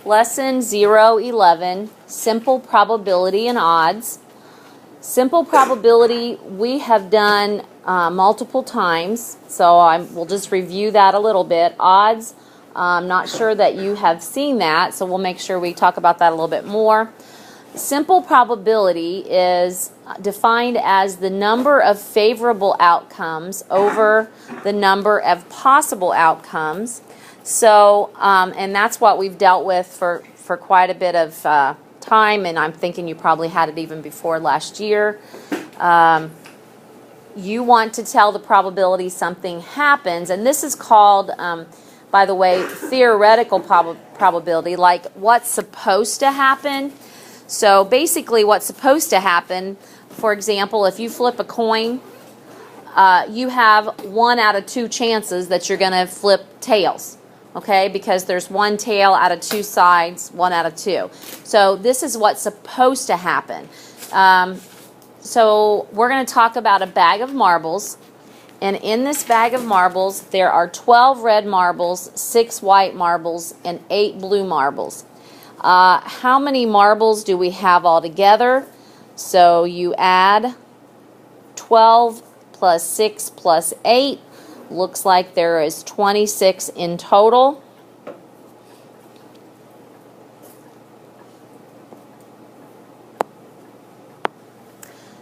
Lesson 011, Simple Probability and Odds. Simple probability we have done multiple times, so we'll just review that a little bit. Odds, I'm not sure that you have seen that, so we'll make sure we talk about that a little bit more. Simple probability is defined as the number of favorable outcomes over the number of possible outcomes. So, and that's what we've dealt with for quite a bit of time, and I'm thinking you probably had it even before last year. You want to tell the probability something happens, and this is called, by the way, theoretical probability, like what's supposed to happen. So basically what's supposed to happen, for example, if you flip a coin, you have 1 out of 2 chances that you're going to flip tails. Okay, because there's 1 tail out of 2 sides, 1 out of 2. So this is what's supposed to happen. So we're going to talk about a bag of marbles. And in this bag of marbles, there are 12 red marbles, 6 white marbles, and 8 blue marbles. How many marbles do we have altogether? So you add 12 plus 6 plus 8. Looks like there is 26 in total.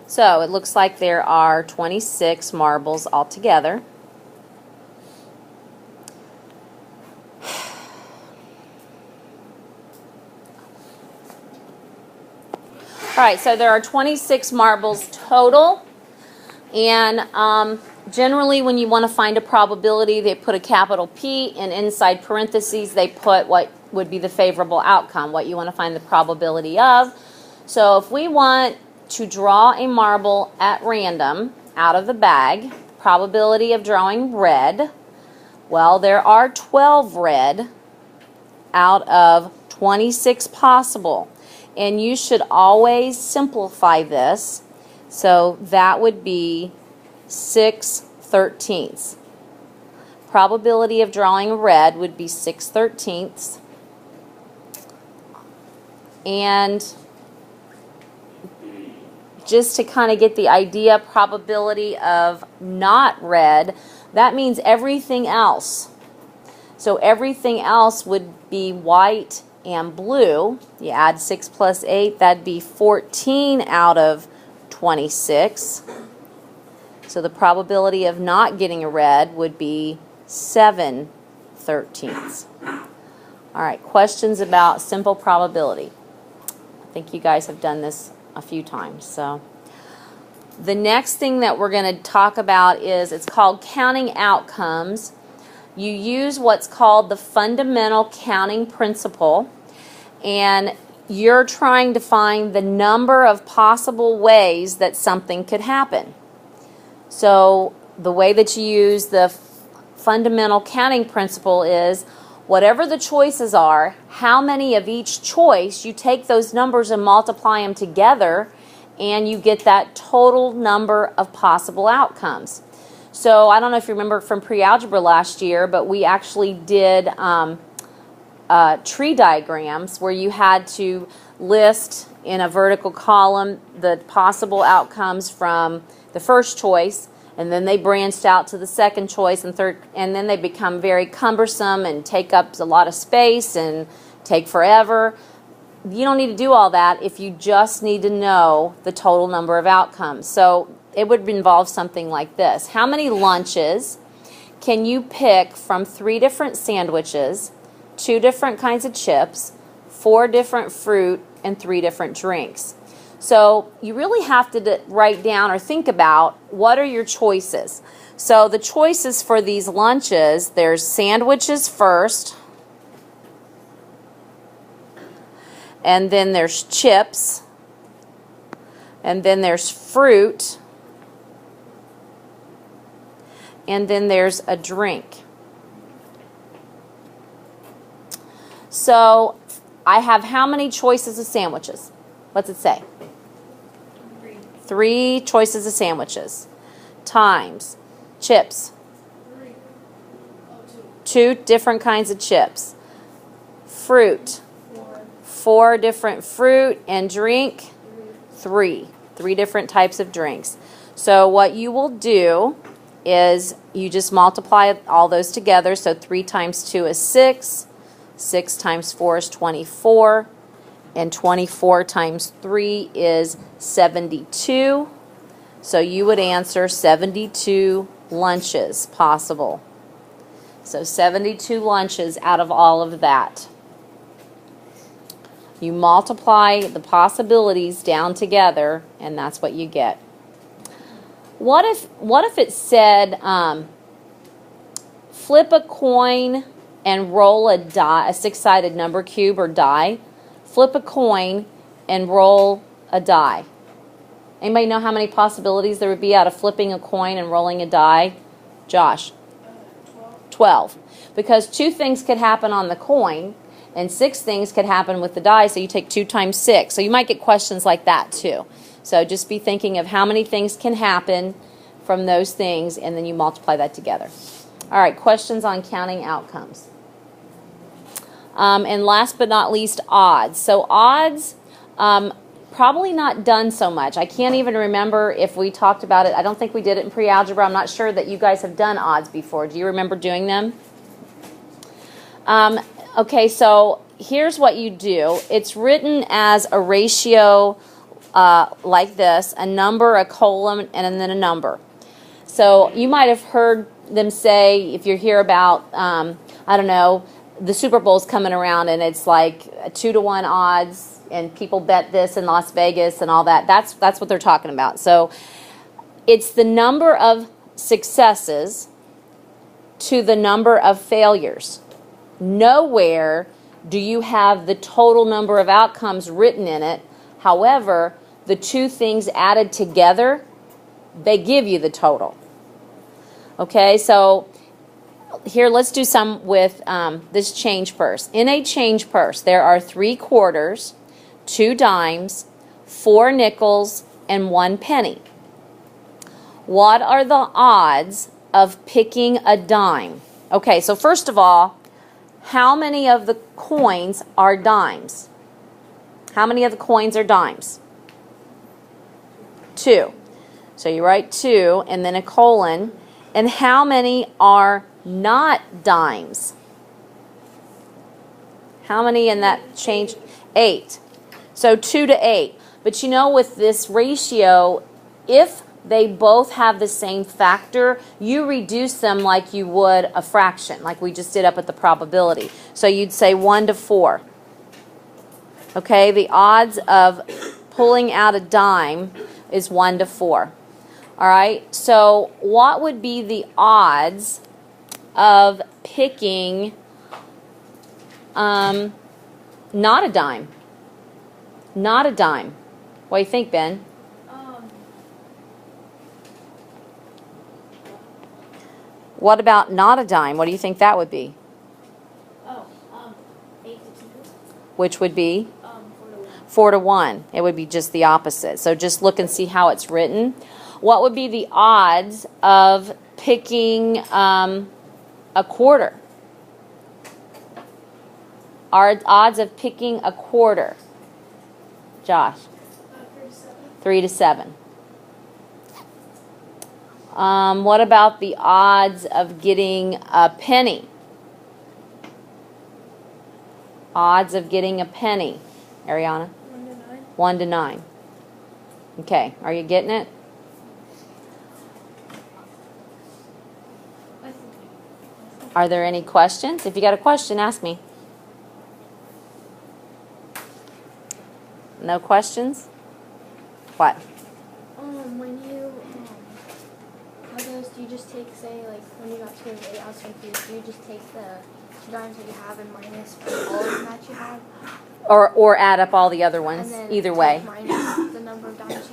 So it looks like there are 26 marbles altogether. All right, so there are 26 marbles total, and generally, when you want to find a probability, they put a capital P, and inside parentheses, they put what would be the favorable outcome, what you want to find the probability of. So if we want to draw a marble at random out of the bag, probability of drawing red, well, there are 12 red out of 26 possible. And you should always simplify this. So that would be 6/13. Probability of drawing red would be 6/13. And just to kind of get the idea, probability of not red, that means everything else. So everything else would be white and blue. You add 6 plus 8, that'd be 14 out of 26. So the probability of not getting a red would be 7/13. All right, questions about simple probability. I think you guys have done this a few times. So the next thing that we're going to talk about is, it's called counting outcomes. You use what's called the fundamental counting principle, and you're trying to find the number of possible ways that something could happen. So the way that you use the fundamental counting principle is, whatever the choices are, how many of each choice, you take those numbers and multiply them together, and you get that total number of possible outcomes. So I don't know if you remember from pre-algebra last year, but we actually did tree diagrams where you had to list in a vertical column the possible outcomes from the first choice, and then they branched out to the second choice and third, and then they become very cumbersome and take up a lot of space and take forever. You don't need to do all that if you just need to know the total number of outcomes. So it would involve something like this. How many lunches can you pick from 3 different sandwiches, 2 different kinds of chips, 4 different fruit, and 3 different drinks? So you really have to write down or think about, what are your choices? So the choices for these lunches, there's sandwiches first, and then there's chips, and then there's fruit, and then there's a drink. So I have how many choices of sandwiches? What's it say? 3 choices of sandwiches. Times chips. 2 different kinds of chips. Fruit. 4 different fruit and drink? 3. 3 different types of drinks. So what you will do is you just multiply all those together. So 3 times 2 is 6. 6 times 4 is 24. And 24 times 3 is 72. So you would answer 72 lunches possible. So 72 lunches out of all of that. You multiply the possibilities down together, and that's what you get. What if it said, flip a coin and roll a die, a 6-sided number cube or die? Flip a coin and roll a die. Anybody know how many possibilities there would be out of flipping a coin and rolling a die? Josh? 12. Because 2 things could happen on the coin, and 6 things could happen with the die, so you take 2 times 6. So you might get questions like that too. So just be thinking of how many things can happen from those things, and then you multiply that together. All right, questions on counting outcomes. And last but not least, odds. So odds, probably not done so much. I can't even remember if we talked about it. I don't think we did it in pre-algebra. I'm not sure that you guys have done odds before. Do you remember doing them? Okay, so here's what you do. It's written as a ratio like this, a number, a column, and then a number. So you might have heard them say, if you're here about, I don't know, the Super Bowl's coming around and it's like 2-to-1 odds and people bet this in Las Vegas and all that. That's what they're talking about. So it's the number of successes to the number of failures. Nowhere do you have the total number of outcomes written in it. However, the 2 things added together, they give you the total. Okay, so here, let's do some with this change purse. In a change purse, there are 3 quarters, 2 dimes, 4 nickels, and 1 penny. What are the odds of picking a dime? Okay, so first of all, how many of the coins are dimes? How many of the coins are dimes? 2. So you write 2 and then a colon. And how many are not dimes? How many in that change? 8. So 2 to 8. But you know, with this ratio, if they both have the same factor, you reduce them like you would a fraction, like we just did up at the probability. So you'd say 1 to 4. Okay, the odds of pulling out a dime is 1 to 4. All right, so what would be the odds of picking not a dime? Not a dime. What do you think, Ben? What about not a dime? What do you think that would be? 8 to 2. Which would be? 4 4 to to 1. 1. It would be just the opposite. So just look and see how it's written. What would be the odds of picking a quarter? Our odds of picking a quarter. Josh? 3 to 7. What about the odds of getting a penny? Odds of getting a penny. Ariana? 1 to 9. 1 to 9. Okay, are you getting it? Are there any questions? If you got a question, ask me. No questions? What? When you how those, do you just take, say, like when you got 2 and 8, I was confused. Do you just take the dimes that you have and minus all of them that you have? Or add up all the other ones. And then Either way. minus the number of dimes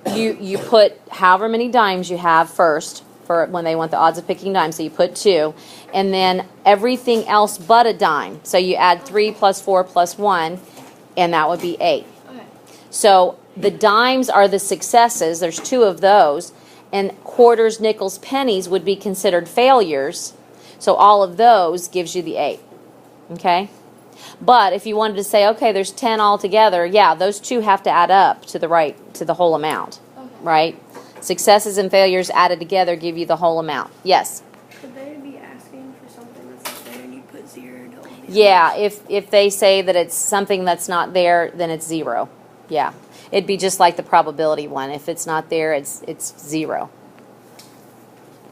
you had? You put however many dimes you have first for when they want the odds of picking dimes. So you put 2. And then everything else but a dime. So you add 3 plus 4 plus 1, and that would be 8. Okay. So the dimes are the successes. There's 2 of those. And quarters, nickels, pennies would be considered failures. So all of those gives you the 8. Okay? But if you wanted to say, okay, there's 10 altogether, yeah, those two have to add up to the whole amount, Okay. right? Successes and failures added together give you the whole amount. Yes. Could they be asking for something that's not there and you put 0 to all the Yeah, others? if they say that it's something that's not there, then it's 0. Yeah. It'd be just like the probability one. If it's not there, it's 0.